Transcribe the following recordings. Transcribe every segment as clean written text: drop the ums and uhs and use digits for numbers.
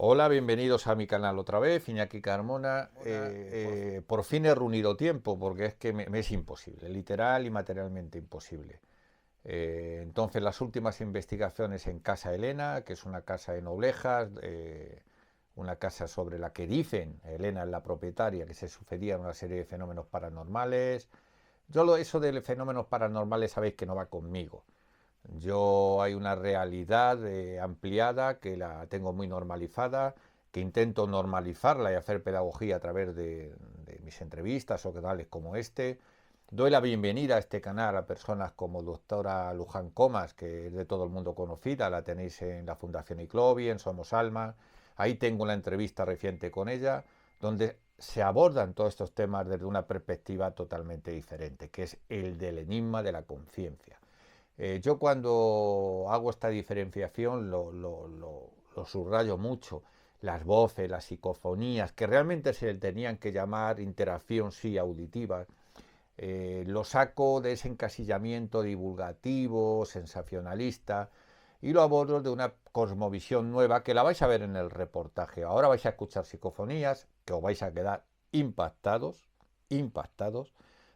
Hola, bienvenidos a mi canal otra vez, Iñaki Carmona. Por fin he reunido tiempo porque es que me es imposible, literal y materialmente imposible. Entonces, las últimas investigaciones en Casa Elena, que es una casa en Oblejas, una casa sobre la que dicen, Elena es la propietaria, que se sucedían una serie de fenómenos paranormales. Eso de fenómenos paranormales sabéis que no va conmigo. Yo hay una realidad ampliada que la tengo muy normalizada, que intento normalizarla y hacer pedagogía a través de mis entrevistas o canales como este. Doy la bienvenida a este canal a personas como doctora Luján Comas, que es de todo el mundo conocida, la tenéis en la Fundación Iclovi, en Somos Alma. Ahí tengo una entrevista reciente con ella, donde se abordan todos estos temas desde una perspectiva totalmente diferente, que es el del enigma de la conciencia. Yo cuando hago esta diferenciación lo subrayo mucho. Las voces, las psicofonías, que realmente se tenían que llamar interacción sí auditiva, lo saco de ese encasillamiento divulgativo, sensacionalista, y lo abordo de una cosmovisión nueva que la vais a ver en el reportaje. Ahora vais a escuchar psicofonías, que os vais a quedar impactados, impactados,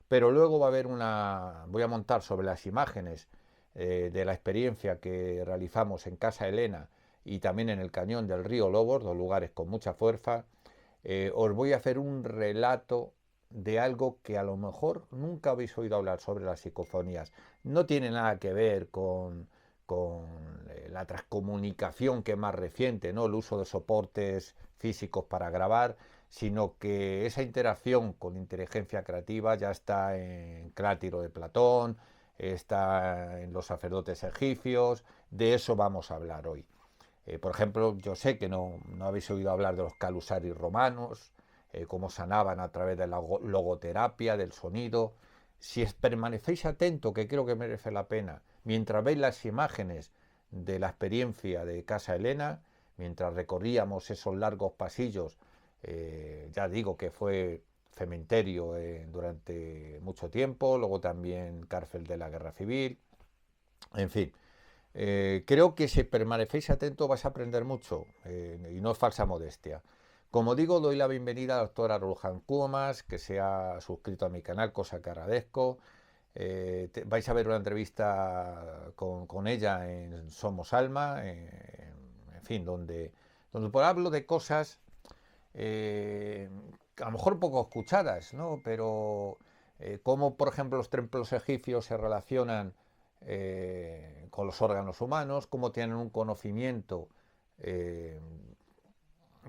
pero luego va a haber voy a montar sobre las imágenes de la experiencia que realizamos en Casa Elena y también en el cañón del río Lobos, dos lugares con mucha fuerza. Os voy a hacer un relato de algo que a lo mejor nunca habéis oído hablar sobre las psicofonías. No tiene nada que ver con la transcomunicación que es más reciente, ¿no? El uso de soportes físicos para grabar, sino que esa interacción con inteligencia creativa ya está en Clátiro de Platón, está en los sacerdotes egipcios, de eso vamos a hablar hoy. Por ejemplo, yo sé que no habéis oído hablar de los calusaris romanos, cómo sanaban a través de la logoterapia, del sonido. Si permanecéis atentos, que creo que merece la pena, mientras veis las imágenes de la experiencia de Casa Elena, mientras recorríamos esos largos pasillos, ya digo que fue cementerio durante mucho tiempo, luego también cárcel de la Guerra Civil, en fin, creo que si permanecéis atentos vais a aprender mucho y no es falsa modestia. Como digo, doy la bienvenida a la doctora Rohan Kuomas, que se ha suscrito a mi canal, cosa que agradezco. Vais a ver una entrevista con ella en Somos Alma, en fin, donde por hablo de cosas eh, a lo mejor poco escuchadas, ¿no? Pero cómo, por ejemplo, los templos egipcios se relacionan con los órganos humanos, cómo tienen un conocimiento eh,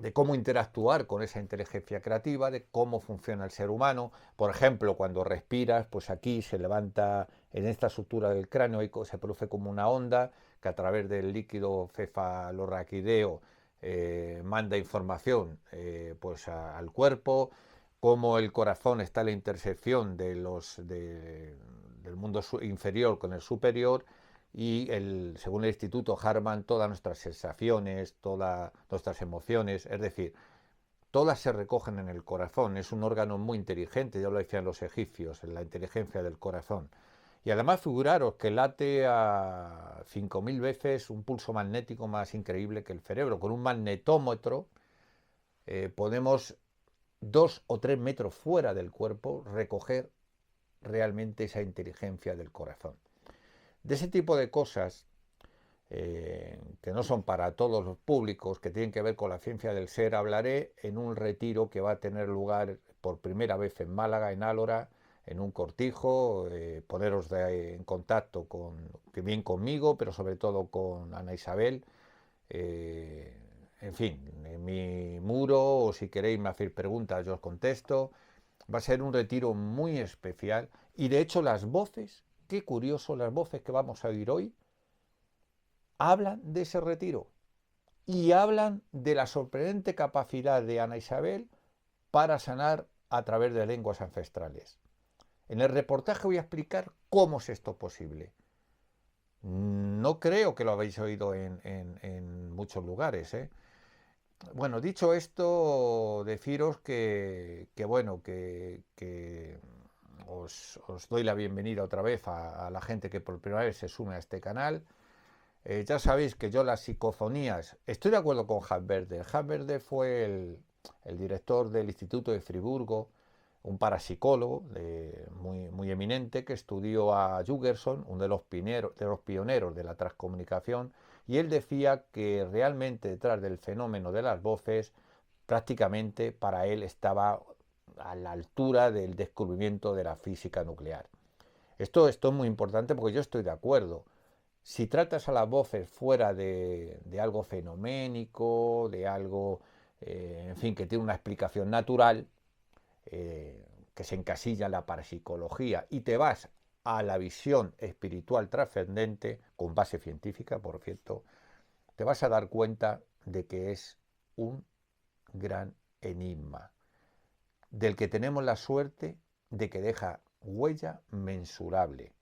de cómo interactuar con esa inteligencia creativa, de cómo funciona el ser humano. Por ejemplo, cuando respiras, pues aquí se levanta en esta estructura del cráneo y se produce como una onda que a través del líquido cefalorraquídeo manda información al cuerpo, cómo el corazón está en la intersección del mundo inferior con el superior y según el Instituto Harman, todas nuestras sensaciones, todas nuestras emociones, es decir, todas se recogen en el corazón. Es un órgano muy inteligente, ya lo decían los egipcios, en la inteligencia del corazón. Y además figuraros que late a 5.000 veces un pulso magnético más increíble que el cerebro. Con un magnetómetro podemos 2 o 3 metros fuera del cuerpo recoger realmente esa inteligencia del corazón. De ese tipo de cosas que no son para todos los públicos, que tienen que ver con la ciencia del ser, hablaré en un retiro que va a tener lugar por primera vez en Málaga, en Álora, en un cortijo, poneros en contacto bien conmigo, pero sobre todo con Ana Isabel. eh, en fin, en mi muro, o si queréis me hacéis preguntas, yo os contesto. Va a ser un retiro muy especial y de hecho las voces, qué curioso, las voces que vamos a oír hoy, hablan de ese retiro y hablan de la sorprendente capacidad de Ana Isabel para sanar a través de lenguas ancestrales. En el reportaje voy a explicar cómo es esto posible. No creo que lo habéis oído en muchos lugares. Bueno, dicho esto, deciros que os doy la bienvenida otra vez a la gente que por primera vez se sume a este canal. Ya sabéis que yo las psicofonías, estoy de acuerdo con Haverde. Haverde fue el director del Instituto de Friburgo, un parapsicólogo muy eminente que estudió a Jürgenson, uno de los pioneros de la transcomunicación, y él decía que realmente detrás del fenómeno de las voces, prácticamente para él estaba a la altura del descubrimiento de la física nuclear. Esto es muy importante porque yo estoy de acuerdo. Si tratas a las voces fuera de algo fenoménico, de algo, en fin, que tiene una explicación natural, que se encasilla en la parapsicología, y te vas a la visión espiritual trascendente, con base científica, por cierto, te vas a dar cuenta de que es un gran enigma, del que tenemos la suerte de que deja huella mensurable.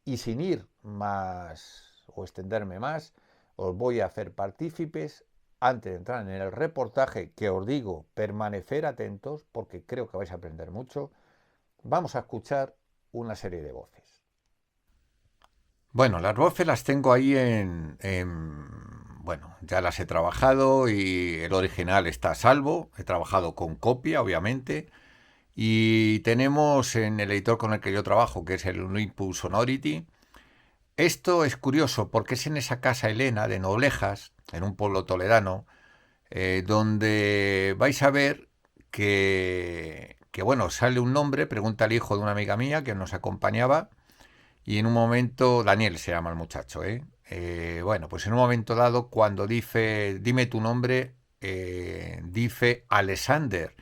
Y sin ir más o extenderme más, os voy a hacer partícipes, antes de entrar en el reportaje, que os digo, permanecer atentos porque creo que vais a aprender mucho. Vamos a escuchar una serie de voces. Bueno, las voces las tengo ahí bueno, ya las he trabajado y el original está a salvo. He trabajado con copia, obviamente. Y tenemos en el editor con el que yo trabajo, que es el Olympus Sonority. Esto es curioso porque es en esa casa Elena de Noblejas, en un pueblo toledano, donde vais a ver bueno, sale un nombre, pregunta al hijo de una amiga mía que nos acompañaba, y en un momento, Daniel se llama el muchacho, bueno, pues en un momento dado, cuando dice, dime tu nombre, dice Alexander.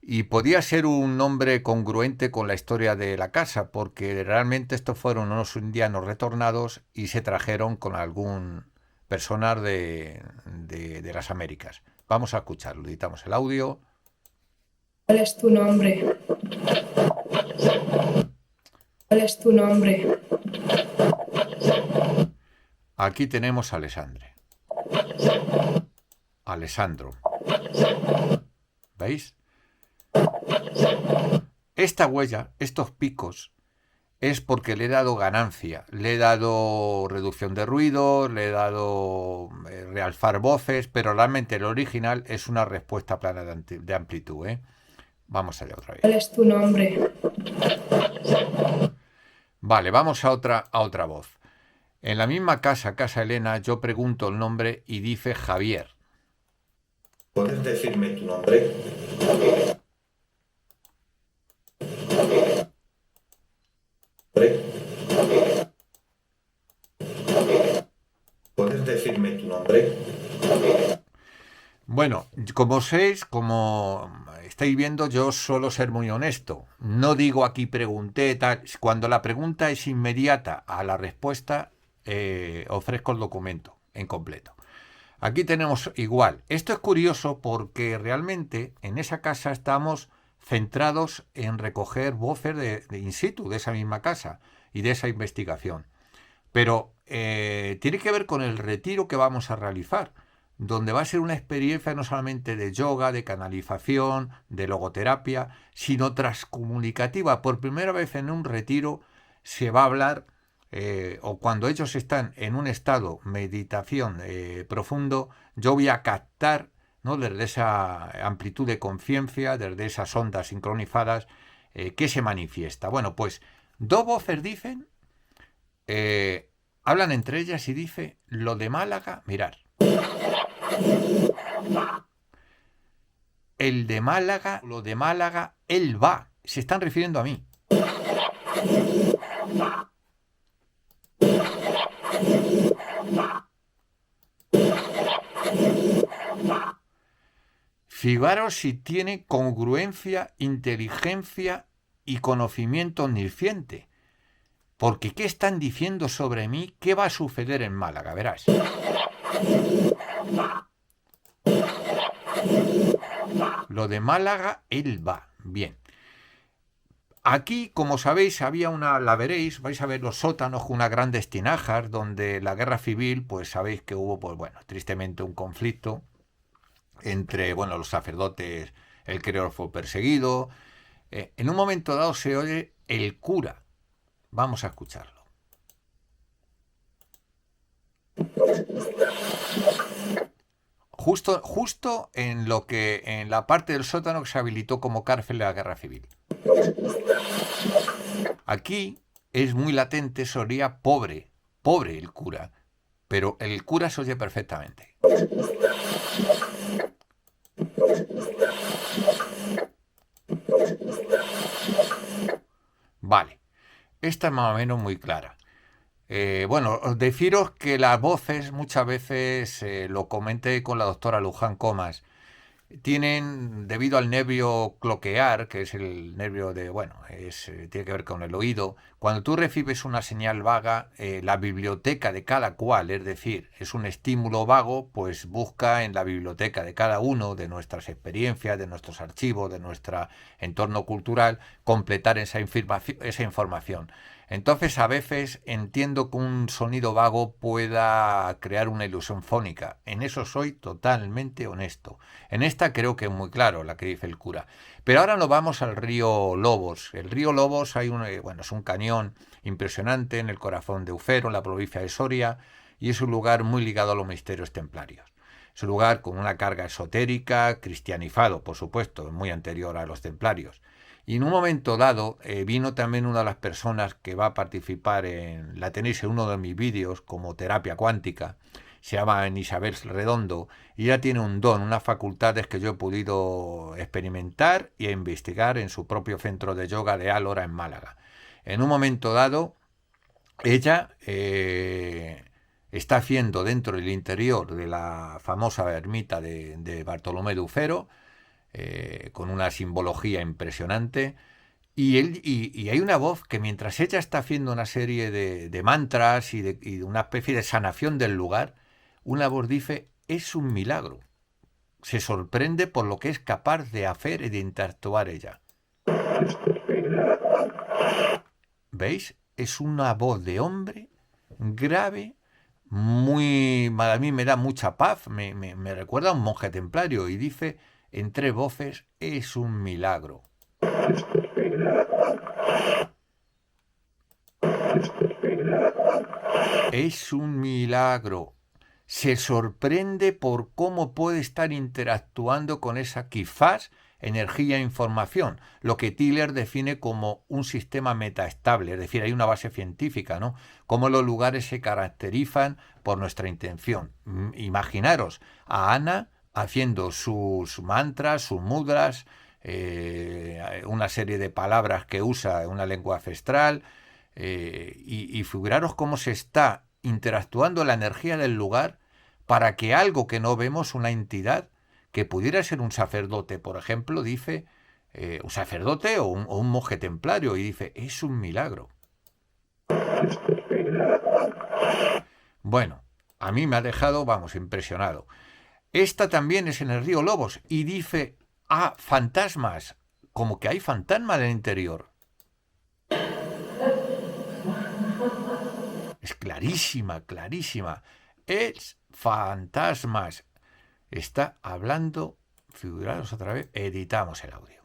Y podía ser un nombre congruente con la historia de la casa, porque realmente estos fueron unos indianos retornados y se trajeron con algún personal de las Américas. Vamos a escucharlo, editamos el audio. ¿Cuál es tu nombre? ¿Cuál es tu nombre? Aquí tenemos a Alessandro. ¿Veis? Esta huella, estos picos, es porque le he dado ganancia, le he dado reducción de ruido, le he dado realzar voces, pero realmente el original es una respuesta plana de amplitud. Vamos allá otra vez. ¿Cuál es tu nombre? Vale, vamos a otra voz. En la misma casa Elena, yo pregunto el nombre y dice Javier. ¿Puedes decirme tu nombre? ¿Puedes decirme tu nombre? Bueno, como estáis viendo, yo suelo ser muy honesto. No digo aquí pregunté, tal. Cuando la pregunta es inmediata a la respuesta, ofrezco el documento en completo. Aquí tenemos igual. Esto es curioso porque realmente en esa casa estamos centrados en recoger voces de in situ, de esa misma casa y de esa investigación. Pero tiene que ver con el retiro que vamos a realizar, donde va a ser una experiencia no solamente de yoga, de canalización, de logoterapia, sino transcomunicativa. Por primera vez en un retiro se va a hablar, o cuando ellos están en un estado meditación profundo, yo voy a captar, ¿no?, desde esa amplitud de conciencia, desde esas ondas sincronizadas, que se manifiesta. Bueno, pues dos voces dicen, hablan entre ellas y dice, lo de Málaga, mirar. El de Málaga, lo de Málaga, él va. Se están refiriendo a mí. Fijaros si tiene congruencia, inteligencia y conocimiento omnisciente. Porque ¿qué están diciendo sobre mí? ¿Qué va a suceder en Málaga? Verás. Lo de Málaga, él va. Bien. Aquí, como sabéis, la veréis, vais a ver los sótanos con unas grandes tinajas, donde la guerra civil, pues sabéis que hubo, pues bueno, tristemente un conflicto entre, bueno, los sacerdotes, el clero fue perseguido. En un momento dado se oye el cura. Vamos a escucharlo. Justo en la parte del sótano que se habilitó como cárcel de la Guerra Civil. Aquí es muy latente, se oía pobre el cura, pero el cura se oye perfectamente. Vale, esta es más o menos muy clara. Bueno, deciros que las voces muchas veces, lo comenté con la doctora Luján Comas, tienen, debido al nervio cloquear, que es el nervio de, bueno, tiene que ver con el oído, cuando tú recibes una señal vaga, la biblioteca de cada cual, es decir, es un estímulo vago, pues busca en la biblioteca de cada uno, de nuestras experiencias, de nuestros archivos, de nuestro entorno cultural, completar esa información. Entonces, a veces entiendo que un sonido vago pueda crear una ilusión fónica. En eso soy totalmente honesto. En esta creo que es muy claro la que dice el cura. Pero ahora nos vamos al río Lobos. El río Lobos es un cañón impresionante en el corazón de Ufero, en la provincia de Soria, y es un lugar muy ligado a los misterios templarios. Es un lugar con una carga esotérica, cristianizado, por supuesto, muy anterior a los templarios. Y en un momento dado vino también una de las personas que va a participar la tenéis en uno de mis vídeos como terapia cuántica, se llama Isabel Redondo, y ella tiene un don, unas facultades que yo he podido experimentar y investigar en su propio centro de yoga de Álora en Málaga. En un momento dado, ella está haciendo dentro del interior de la famosa ermita de Bartolomé de Ufero, con una simbología impresionante, y hay una voz que mientras ella está haciendo una serie de mantras y de una especie de sanación del lugar, una voz dice, es un milagro. Se sorprende por lo que es capaz de hacer y de interactuar ella. ¿Veis? Es una voz de hombre grave, a mí me da mucha paz, me recuerda a un monje templario y dice, entre voces, es un milagro. Es un milagro. Se sorprende por cómo puede estar interactuando con esa quizás energía e información, lo que Tiller define como un sistema metaestable, es decir, hay una base científica, ¿no? Cómo los lugares se caracterizan por nuestra intención. Imaginaros a Ana haciendo sus mantras, sus mudras, una serie de palabras que usa en una lengua ancestral, y figuraros cómo se está interactuando la energía del lugar para que algo que no vemos, una entidad, que pudiera ser un sacerdote, por ejemplo, dice, un sacerdote o un monje templario, y dice, es un milagro. Bueno, a mí me ha dejado, impresionado. Esta también es en el río Lobos y dice, fantasmas, como que hay fantasmas en el interior. Es clarísima, clarísima. Es fantasmas. Está hablando, figuraros otra vez, editamos el audio.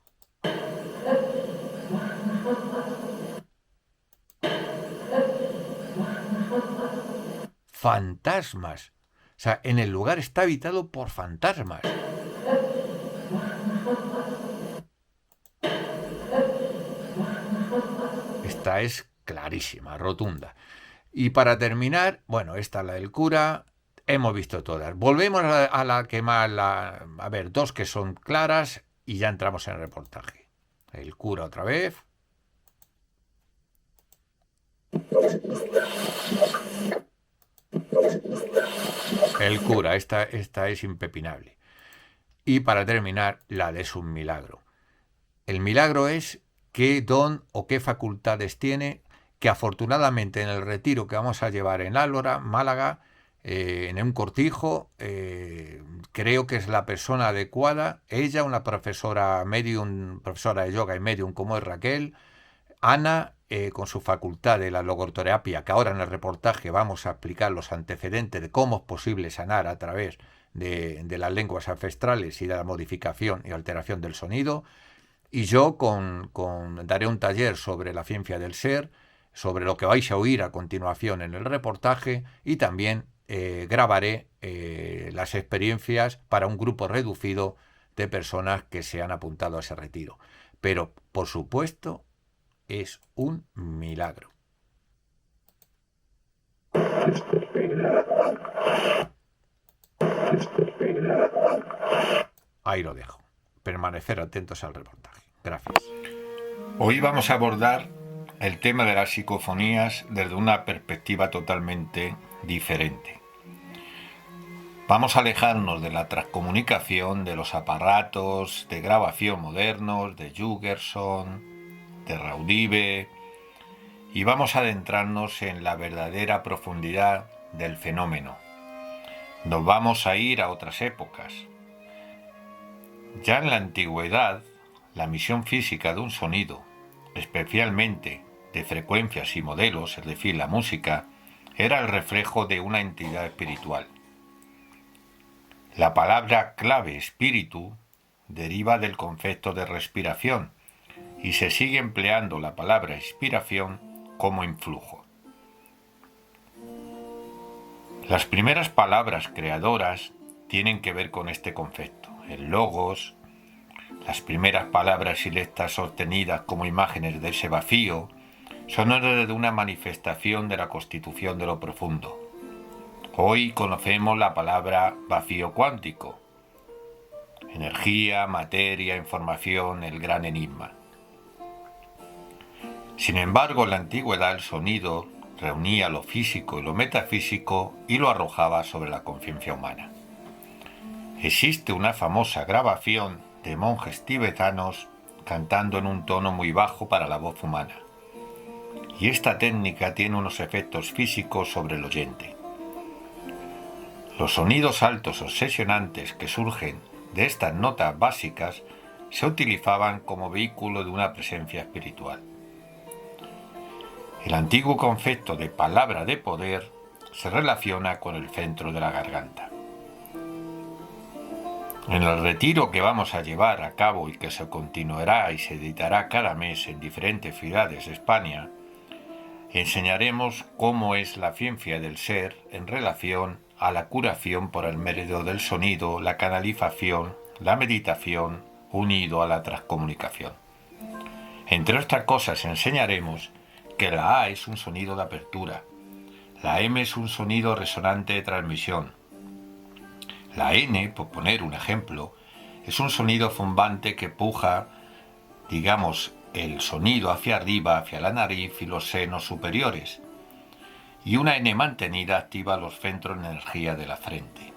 Fantasmas. O sea, en el lugar está habitado por fantasmas. Esta es clarísima, rotunda. Y para terminar, bueno, esta es la del cura, hemos visto todas. Volvemos a la que más, a ver, dos que son claras y ya entramos en el reportaje. El cura otra vez. El cura, esta es impepinable. Y para terminar, la de es un milagro. El milagro es qué don o qué facultades tiene, que afortunadamente en el retiro que vamos a llevar en Álora, Málaga, en un cortijo, creo que es la persona adecuada. Ella, una profesora medium, profesora de yoga y medium como es Raquel. Ana, con su facultad de la logoterapia, que ahora en el reportaje vamos a explicar los antecedentes de cómo es posible sanar a través de las lenguas ancestrales y de la modificación y alteración del sonido. Y yo daré un taller sobre la ciencia del ser, sobre lo que vais a oír a continuación en el reportaje, y también grabaré las experiencias para un grupo reducido de personas que se han apuntado a ese retiro. Pero, por supuesto, es un milagro. Ahí lo dejo. Permanecer atentos al reportaje. Gracias. Hoy vamos a abordar el tema de las psicofonías desde una perspectiva totalmente diferente. Vamos a alejarnos de la transcomunicación, de los aparatos de grabación modernos, de Jurgenson, de Raudive, y vamos a adentrarnos en la verdadera profundidad del fenómeno. Nos vamos a ir a otras épocas. Ya en la antigüedad, la emisión física de un sonido, especialmente de frecuencias y modelos, es decir, la música, era el reflejo de una entidad espiritual. La palabra clave espíritu deriva del concepto de respiración y se sigue empleando la palabra inspiración como influjo. Las primeras palabras creadoras tienen que ver con este concepto. El logos, las primeras palabras silectas sostenidas como imágenes de ese vacío, son de una manifestación de la constitución de lo profundo. Hoy conocemos la palabra vacío cuántico. Energía, materia, información, el gran enigma. Sin embargo, en la antigüedad el sonido reunía lo físico y lo metafísico y lo arrojaba sobre la conciencia humana. Existe una famosa grabación de monjes tibetanos cantando en un tono muy bajo para la voz humana. Y esta técnica tiene unos efectos físicos sobre el oyente. Los sonidos altos obsesionantes que surgen de estas notas básicas se utilizaban como vehículo de una presencia espiritual. El antiguo concepto de palabra de poder se relaciona con el centro de la garganta. En el retiro que vamos a llevar a cabo y que se continuará y se editará cada mes en diferentes ciudades de España, enseñaremos cómo es la ciencia del ser en relación a la curación por el medio del sonido, la canalización, la meditación, unido a la transcomunicación. Entre otras cosas enseñaremos que la A es un sonido de apertura, la M es un sonido resonante de transmisión, la N, por poner un ejemplo, es un sonido zumbante que puja, digamos, el sonido hacia arriba, hacia la nariz y los senos superiores, y una N mantenida activa los centros de energía de la frente.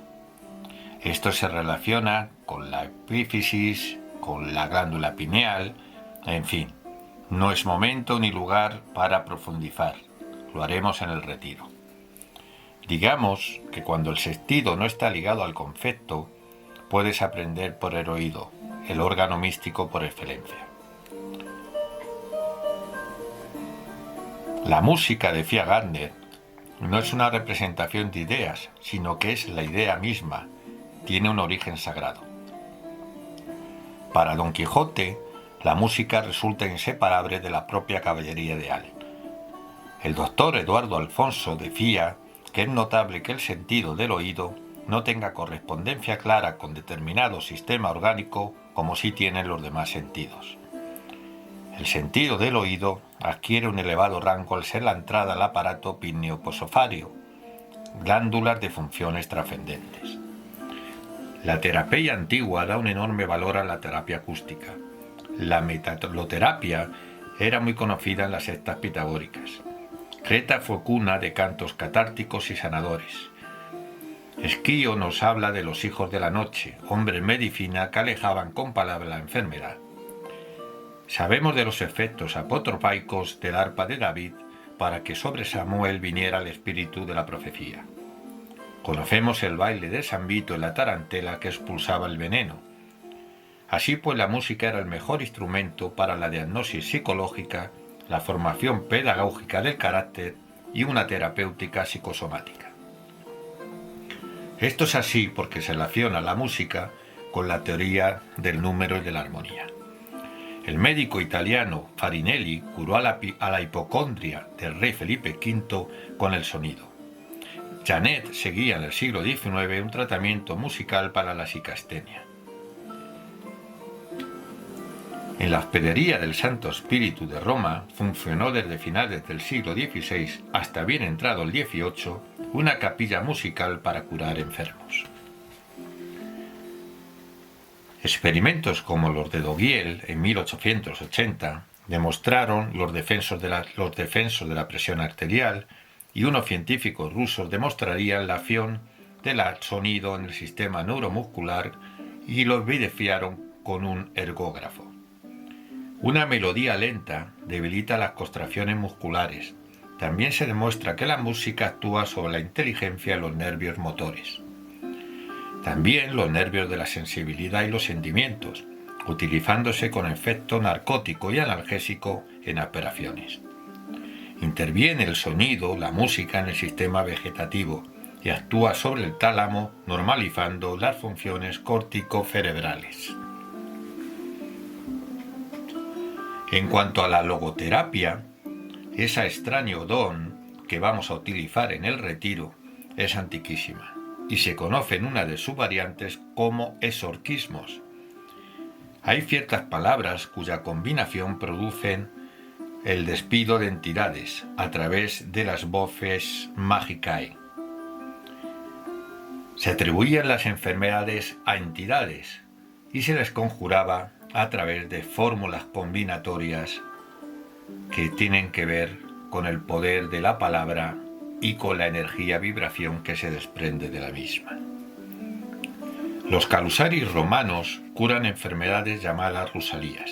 Esto se relaciona con la epífisis, con la glándula pineal, en fin, no es momento ni lugar para profundizar, lo haremos en el retiro. Digamos que cuando el sentido no está ligado al concepto, puedes aprender por el oído, el órgano místico por excelencia. La música, decía Gardner, no es una representación de ideas, sino que es la idea misma, tiene un origen sagrado. Para Don Quijote, la música resulta inseparable de la propia caballería real. El doctor Eduardo Alfonso decía que es notable que el sentido del oído no tenga correspondencia clara con determinado sistema orgánico como sí tienen los demás sentidos. El sentido del oído adquiere un elevado rango al ser la entrada al aparato pineoposofario, glándulas de funciones trascendentes. La terapia antigua da un enorme valor a la terapia acústica. La metaloterapia era muy conocida en las sectas pitagóricas. Creta fue cuna de cantos catárticos y sanadores. Esquío nos habla de los hijos de la noche, hombres medicina que alejaban con palabras la enfermedad. Sabemos de los efectos apotropaicos del arpa de David para que sobre Samuel viniera el espíritu de la profecía. Conocemos el baile de San Vito en la tarantela que expulsaba el veneno. Así pues, la música era el mejor instrumento para la diagnosis psicológica, la formación pedagógica del carácter y una terapéutica psicosomática. Esto es así porque se relaciona la música con la teoría del número y de la armonía. El médico italiano Farinelli curó a la hipocondria del rey Felipe V con el sonido. Janet seguía en el siglo XIX un tratamiento musical para la psicastenia. En la hospedería del Santo Espíritu de Roma funcionó desde finales del siglo XVI hasta bien entrado el XVIII una capilla musical para curar enfermos. Experimentos como los de Dogiel en 1880 demostraron los defensos de la presión arterial, y unos científicos rusos demostrarían la acción del sonido en el sistema neuromuscular y lo evidenciaron con un ergógrafo. Una melodía lenta debilita las contracciones musculares. También se demuestra que la música actúa sobre la inteligencia y los nervios motores. También los nervios de la sensibilidad y los sentimientos, utilizándose con efecto narcótico y analgésico en operaciones. Interviene el sonido, la música en el sistema vegetativo y actúa sobre el tálamo, normalizando las funciones córtico-cerebrales. En cuanto a la logoterapia, ese extraño don que vamos a utilizar en el retiro es antiquísima y se conoce en una de sus variantes como exorcismos. Hay ciertas palabras cuya combinación producen el despido de entidades a través de las voces magicae. Se atribuían las enfermedades a entidades y se les conjuraba a través de fórmulas combinatorias que tienen que ver con el poder de la palabra y con la energía vibración que se desprende de la misma. Los calusaris romanos curan enfermedades llamadas rusalías.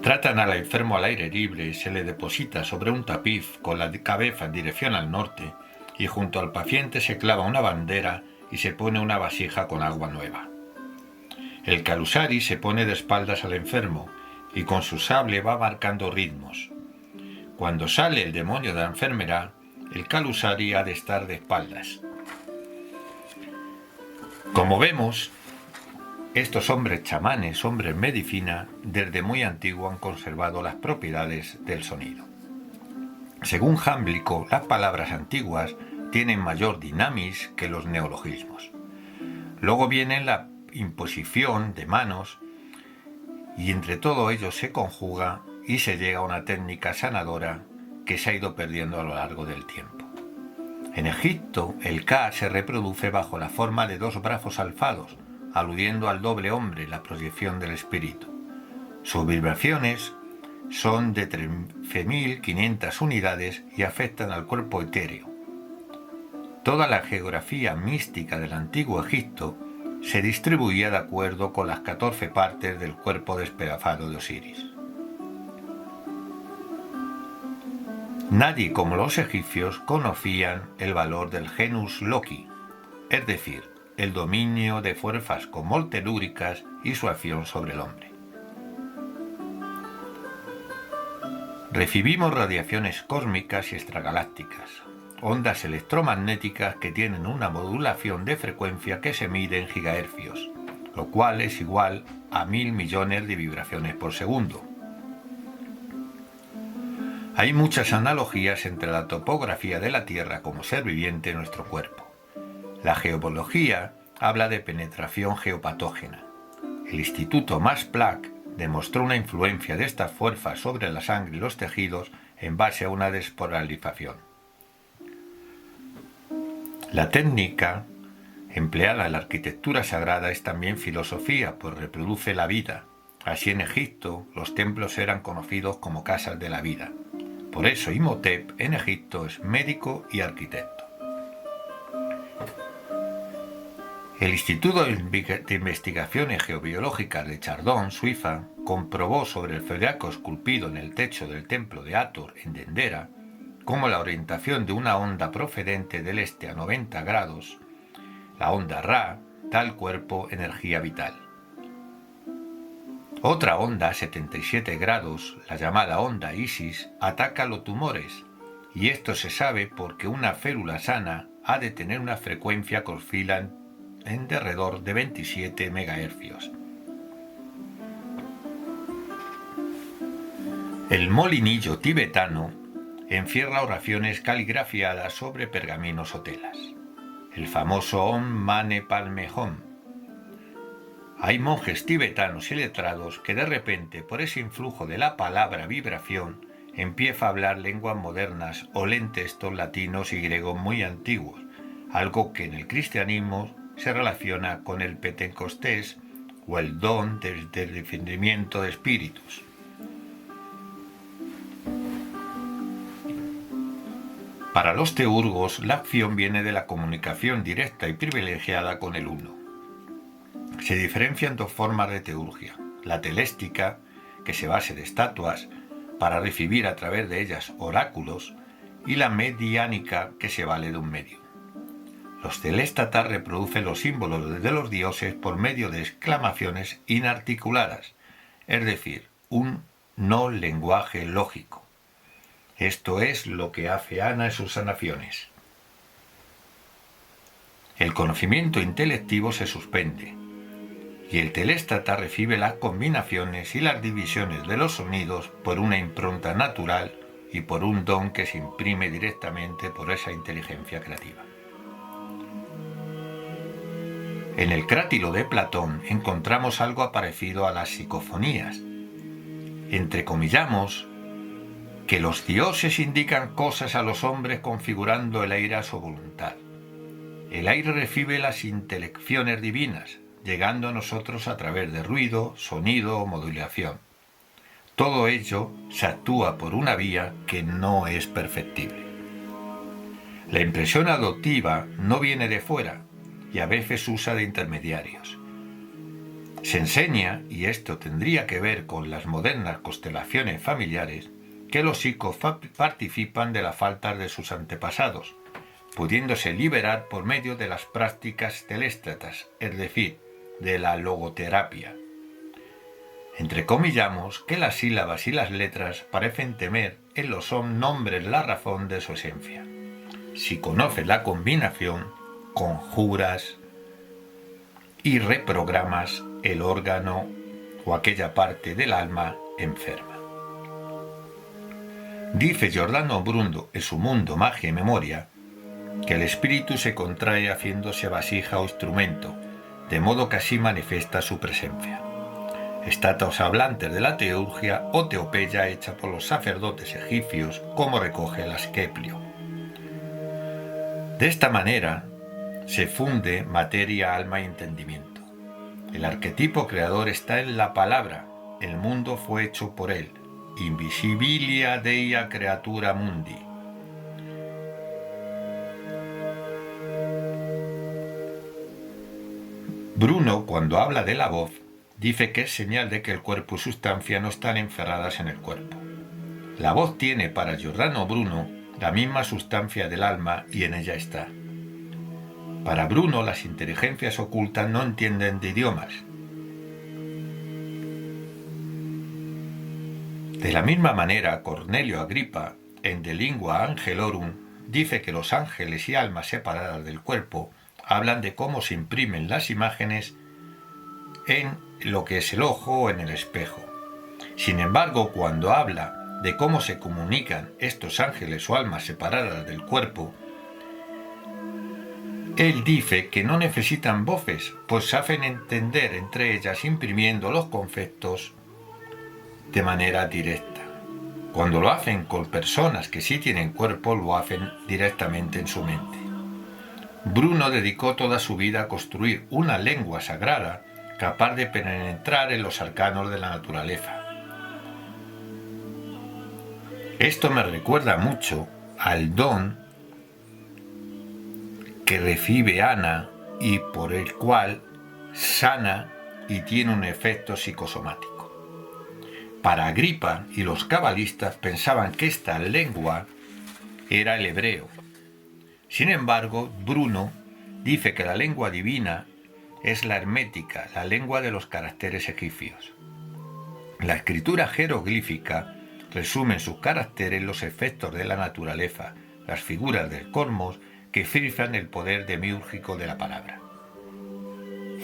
Tratan al enfermo al aire libre, se le deposita sobre un tapiz con la cabeza en dirección al norte y junto al paciente se clava una bandera y se pone una vasija con agua nueva. El calusari se pone de espaldas al enfermo y con su sable va marcando ritmos. Cuando sale el demonio de la enfermedad, el calusari ha de estar de espaldas. Como vemos, estos hombres chamanes, hombres medicina, desde muy antiguo han conservado las propiedades del sonido. Según Jámblico, las palabras antiguas tienen mayor dinamis que los neologismos. Luego viene la imposición de manos y entre todo ello se conjuga y se llega a una técnica sanadora que se ha ido perdiendo a lo largo del tiempo. En Egipto, el Ka se reproduce bajo la forma de dos brazos alzados, aludiendo al doble hombre, la proyección del espíritu. Sus vibraciones son de 13.500 unidades y afectan al cuerpo etéreo. Toda la geografía mística del antiguo Egipto se distribuía de acuerdo con las 14 partes del cuerpo despedazado de Osiris. Nadie como los egipcios conocían el valor del genus loci, es decir, el dominio de fuerzas como telúricas y su acción sobre el hombre. Recibimos radiaciones cósmicas y extragalácticas, ondas electromagnéticas que tienen una modulación de frecuencia que se mide en gigahercios, lo cual es igual a 1.000 millones de vibraciones por segundo. Hay muchas analogías entre la topografía de la Tierra como ser viviente en nuestro cuerpo. La geobiología habla de penetración geopatógena. El Instituto Max Planck demostró una influencia de estas fuerzas sobre la sangre y los tejidos en base a una despolarización. La técnica empleada en la arquitectura sagrada es también filosofía, pues reproduce la vida. Así en Egipto los templos eran conocidos como casas de la vida. Por eso Imhotep en Egipto es médico y arquitecto. El Instituto de Investigaciones Geobiológicas de Chardon, Suiza, comprobó sobre el zodiaco esculpido en el techo del templo de Hathor en Dendera cómo la orientación de una onda procedente del este a 90 grados, la onda Ra, da al cuerpo energía vital. Otra onda a 77 grados, la llamada onda Isis, ataca los tumores, y esto se sabe porque una célula sana ha de tener una frecuencia que oscila en derredor de 27 MHz. El molinillo tibetano encierra oraciones caligrafiadas sobre pergaminos o telas. El famoso Om Mane Padme Hum. Hay monjes tibetanos y letrados que de repente, por ese influjo de la palabra vibración, empieza a hablar lenguas modernas o leen textos latinos y griegos muy antiguos, algo que en el cristianismo se relaciona con el Pentecostés o el don del discernimiento de espíritus. Para los teurgos, la acción viene de la comunicación directa y privilegiada con el uno. Se diferencian dos formas de teurgia: la teléstica, que se basa de estatuas para recibir a través de ellas oráculos, y la mediánica, que se vale de un medio. Los teléstatas reproducen los símbolos de los dioses por medio de exclamaciones inarticuladas, es decir, un no lenguaje lógico. Esto es lo que hace Ana en sus sanaciones. El conocimiento intelectivo se suspende, y el teléstata recibe las combinaciones y las divisiones de los sonidos por una impronta natural y por un don que se imprime directamente por esa inteligencia creativa. En el Crátilo de Platón encontramos algo parecido a las psicofonías. Entrecomillamos que los dioses indican cosas a los hombres configurando el aire a su voluntad. El aire recibe las intelecciones divinas, llegando a nosotros a través de ruido, sonido o modulación. Todo ello se actúa por una vía que no es perceptible. La impresión adoptiva no viene de fuera y a veces usa de intermediarios. Se enseña, y esto tendría que ver con las modernas constelaciones familiares, que los psicos participan de las faltas de sus antepasados, pudiéndose liberar por medio de las prácticas teléstatas, es decir, de la logoterapia. Entrecomillamos que las sílabas y las letras parecen temer en los nombres la razón de su esencia. Si conoces la combinación, conjuras y reprogramas el órgano o aquella parte del alma enferma. Dice Giordano Bruno en su Mundo, Magia y Memoria que el espíritu se contrae haciéndose vasija o instrumento, de modo que así manifiesta su presencia. Estatuas hablantes de la teurgia o teopeya hecha por los sacerdotes egipcios, como recoge el Asclepio. De esta manera se funde materia, alma y entendimiento. El arquetipo creador está en la palabra, el mundo fue hecho por él. Invisibilia Deia Creatura Mundi. Bruno, cuando habla de la voz, dice que es señal de que el cuerpo y sustancia no están encerradas en el cuerpo. La voz tiene para Giordano Bruno la misma sustancia del alma y en ella está. Para Bruno, las inteligencias ocultas no entienden de idiomas. De la misma manera, Cornelio Agripa, en De Lingua Angelorum, dice que los ángeles y almas separadas del cuerpo hablan de cómo se imprimen las imágenes en lo que es el ojo o en el espejo. Sin embargo, cuando habla de cómo se comunican estos ángeles o almas separadas del cuerpo, él dice que no necesitan voces, pues se hacen entender entre ellas imprimiendo los conceptos de manera directa. Cuando lo hacen con personas que sí tienen cuerpo, lo hacen directamente en su mente. Bruno dedicó toda su vida a construir una lengua sagrada capaz de penetrar en los arcanos de la naturaleza. Esto me recuerda mucho al don que recibe Ana y por el cual sana y tiene un efecto psicosomático. Para Agripa y los cabalistas pensaban que esta lengua era el hebreo. Sin embargo, Bruno dice que la lengua divina es la hermética, la lengua de los caracteres egipcios. La escritura jeroglífica resume en sus caracteres los efectos de la naturaleza, las figuras del cosmos que cifran el poder demiúrgico de la palabra.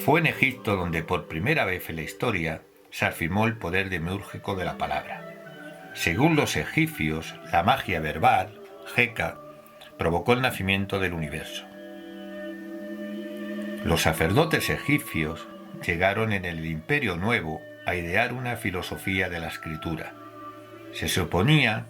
Fue en Egipto donde por primera vez en la historia se afirmó el poder demiúrgico de la palabra. Según los egipcios, la magia verbal, Heka, provocó el nacimiento del universo. Los sacerdotes egipcios llegaron en el Imperio Nuevo a idear una filosofía de la escritura. Se suponía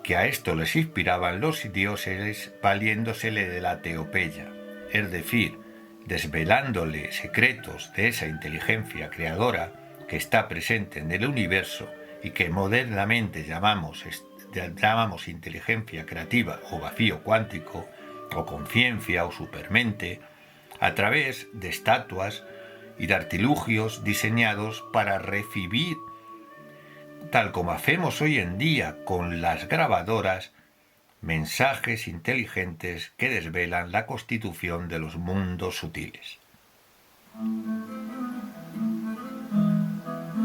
que a esto les inspiraban los dioses valiéndosele de la teopeya, es decir, desvelándole secretos de esa inteligencia creadora que está presente en el universo y que modernamente llamamos inteligencia creativa o vacío cuántico o conciencia o supermente, a través de estatuas y de artilugios diseñados para recibir, tal como hacemos hoy en día con las grabadoras, mensajes inteligentes que desvelan la constitución de los mundos sutiles.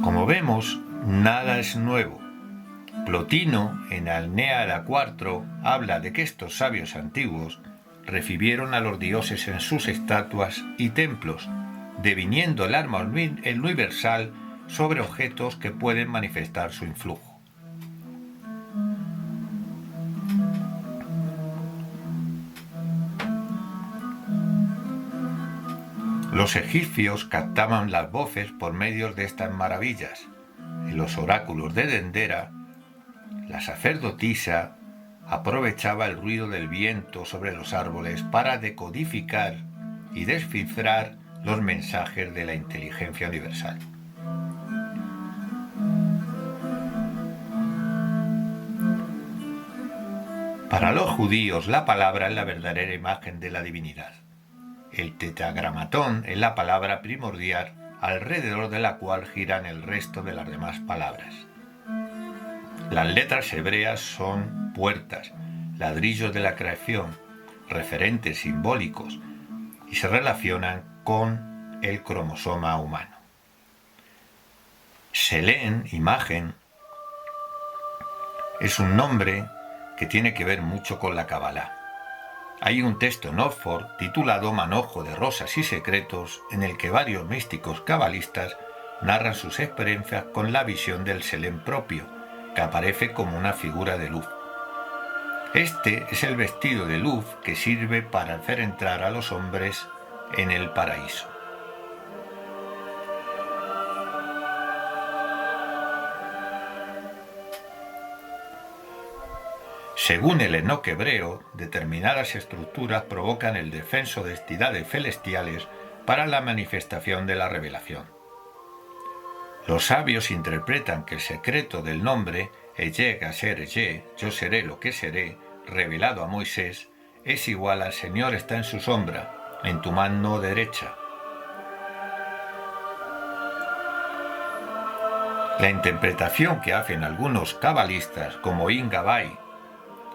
Como vemos, nada es nuevo. Plotino, en Alneada IV, habla de que estos sabios antiguos recibieron a los dioses en sus estatuas y templos, deviniendo el arma universal sobre objetos que pueden manifestar su influjo. Los egipcios captaban las voces por medio de estas maravillas. En los oráculos de Dendera, la sacerdotisa aprovechaba el ruido del viento sobre los árboles para decodificar y descifrar los mensajes de la inteligencia universal. Para los judíos, la palabra es la verdadera imagen de la divinidad. El tetragramatón es la palabra primordial alrededor de la cual giran el resto de las demás palabras. Las letras hebreas son puertas, ladrillos de la creación, referentes simbólicos, y se relacionan con el cromosoma humano. Selén, imagen, es un nombre que tiene que ver mucho con la Kabbalah. Hay un texto en Oxford titulado Manojo de rosas y secretos, en el que varios místicos cabalistas narran sus experiencias con la visión del Selén propio, que aparece como una figura de luz. Este es el vestido de luz que sirve para hacer entrar a los hombres en el paraíso. Según el Enoc hebreo, determinadas estructuras provocan el descenso de entidades celestiales para la manifestación de la revelación. Los sabios interpretan que el secreto del nombre, Eye Gaser Eye, yo seré lo que seré, revelado a Moisés, es igual al Señor está en su sombra, en tu mano derecha. La interpretación que hacen algunos cabalistas, como Ingabai,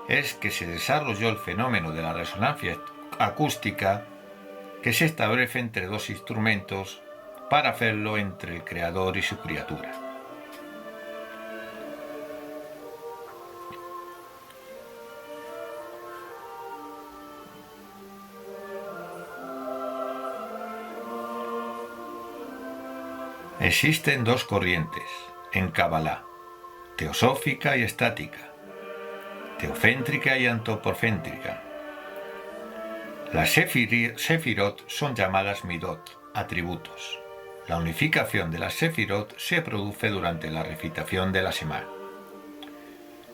es que se desarrolló el fenómeno de la resonancia acústica que se establece entre dos instrumentos para hacerlo entre el creador y su criatura. Existen dos corrientes en Kabbalah, teosófica y estática, teocéntrica y antropocéntrica. Las sefirot son llamadas midot, atributos. La unificación de las sefirot se produce durante la recitación de la Shema.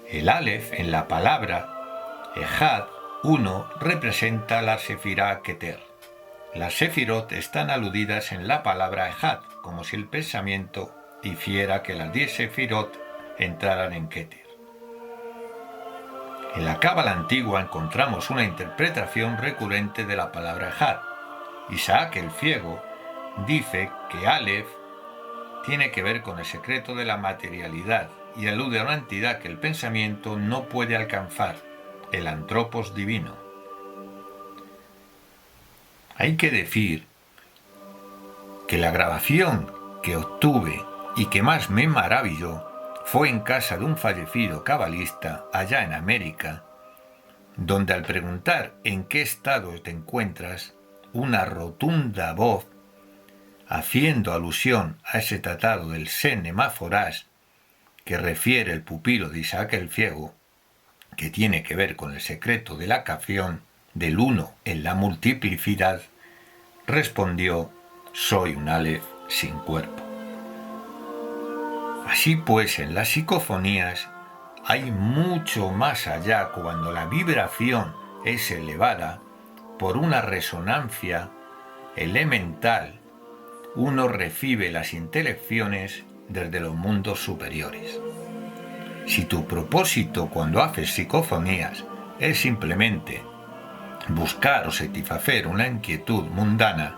El Aleph en la palabra Ejad, uno, representa la sefirá Keter. Las sefirot están aludidas en la palabra Ejad, como si el pensamiento hiciera que las 10 sefirot entraran en Keter. En la Cábala antigua encontramos una interpretación recurrente de la palabra Ejad. Isaac el ciego dice que Aleph tiene que ver con el secreto de la materialidad y alude a una entidad que el pensamiento no puede alcanzar, el antropos divino. Hay que decir que la grabación que obtuve y que más me maravilló fue en casa de un fallecido cabalista allá en América, donde al preguntar en qué estado te encuentras, una rotunda voz, haciendo alusión a ese tratado del Sene Maforás, que refiere el pupilo de Isaac el Ciego, que tiene que ver con el secreto de la capción del uno en la multiplicidad, respondió: soy un Aleph sin cuerpo. Así pues, en las psicofonías hay mucho más allá cuando la vibración es elevada por una resonancia elemental. Uno recibe las intelecciones desde los mundos superiores. Si tu propósito cuando haces psicofonías es simplemente buscar o satisfacer una inquietud mundana,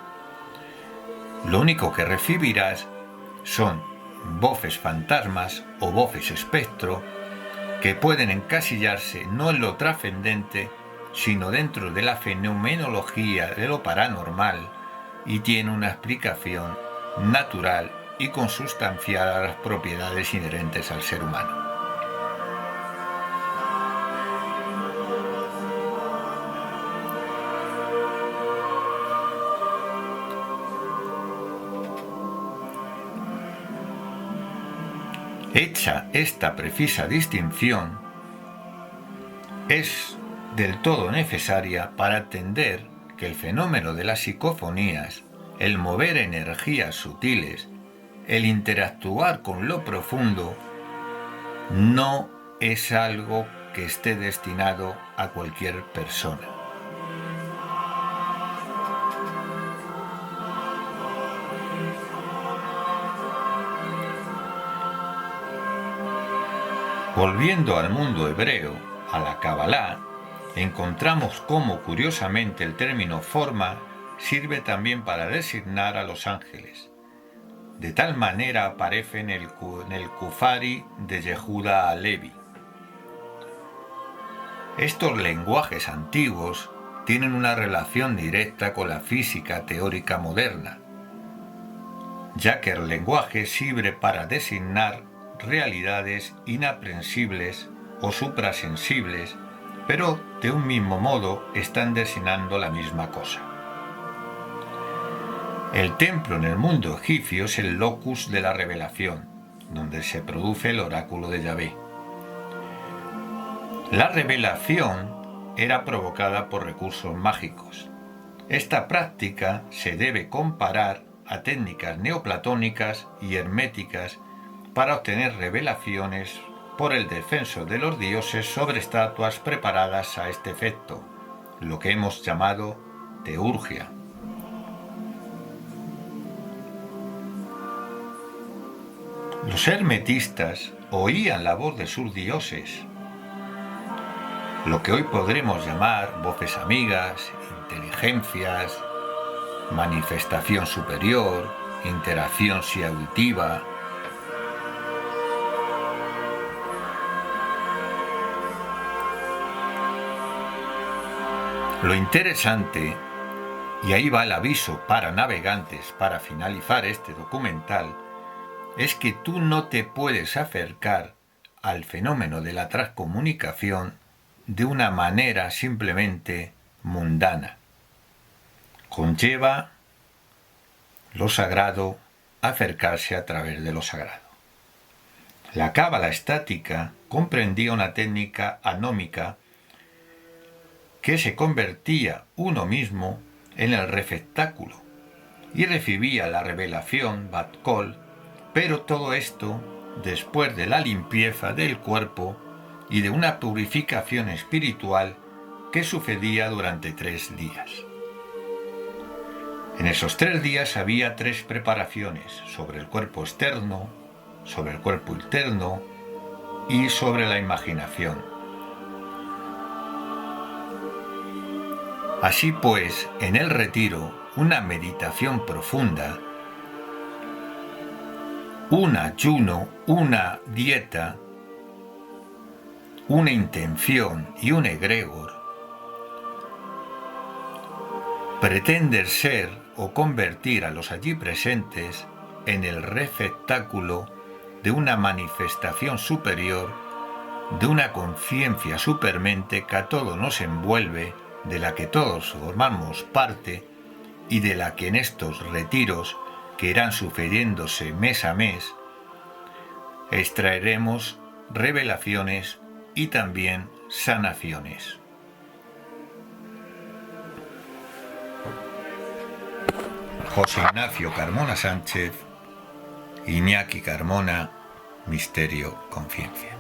lo único que recibirás son voces fantasmas o voces espectro que pueden encasillarse no en lo trascendente, sino dentro de la fenomenología de lo paranormal, y tiene una explicación natural y consustancial a las propiedades inherentes al ser humano. Hecha esta precisa distinción, es del todo necesaria para entender que el fenómeno de las psicofonías, el mover energías sutiles, el interactuar con lo profundo, no es algo que esté destinado a cualquier persona. Volviendo al mundo hebreo, a la Kabbalah, encontramos cómo, curiosamente, el término forma sirve también para designar a los ángeles. De tal manera aparece en el Kufari de Yehuda Alevi. Estos lenguajes antiguos tienen una relación directa con la física teórica moderna, ya que el lenguaje sirve para designar realidades inaprensibles o suprasensibles, pero de un mismo modo están designando la misma cosa. El templo en el mundo egipcio es el locus de la revelación, donde se produce el oráculo de Yahvé. La revelación era provocada por recursos mágicos. Esta práctica se debe comparar a técnicas neoplatónicas y herméticas para obtener revelaciones por el descenso de los dioses sobre estatuas preparadas a este efecto, lo que hemos llamado teurgia. Los hermetistas oían la voz de sus dioses, lo que hoy podremos llamar voces amigas, inteligencias, manifestación superior, interacción auditiva. Lo interesante, y ahí va el aviso para navegantes para finalizar este documental, es que tú no te puedes acercar al fenómeno de la transcomunicación de una manera simplemente mundana. Conlleva lo sagrado, acercarse a través de lo sagrado. La cábala estática comprendía una técnica anómica que se convertía uno mismo en el receptáculo y recibía la revelación Bat Kol, pero todo esto después de la limpieza del cuerpo y de una purificación espiritual que sucedía durante 3 días. En esos 3 días había 3 preparaciones sobre el cuerpo externo, sobre el cuerpo interno y sobre la imaginación. Así pues, en el retiro, una meditación profunda, un ayuno, una dieta, una intención y un egregor pretenden ser o convertir a los allí presentes en el receptáculo de una manifestación superior, de una conciencia supermente que a todos nos envuelve, de la que todos formamos parte y de la que en estos retiros que irán sucediéndose mes a mes, extraeremos revelaciones y también sanaciones. José Ignacio Carmona Sánchez, Iñaki Carmona, Misterio Conciencia.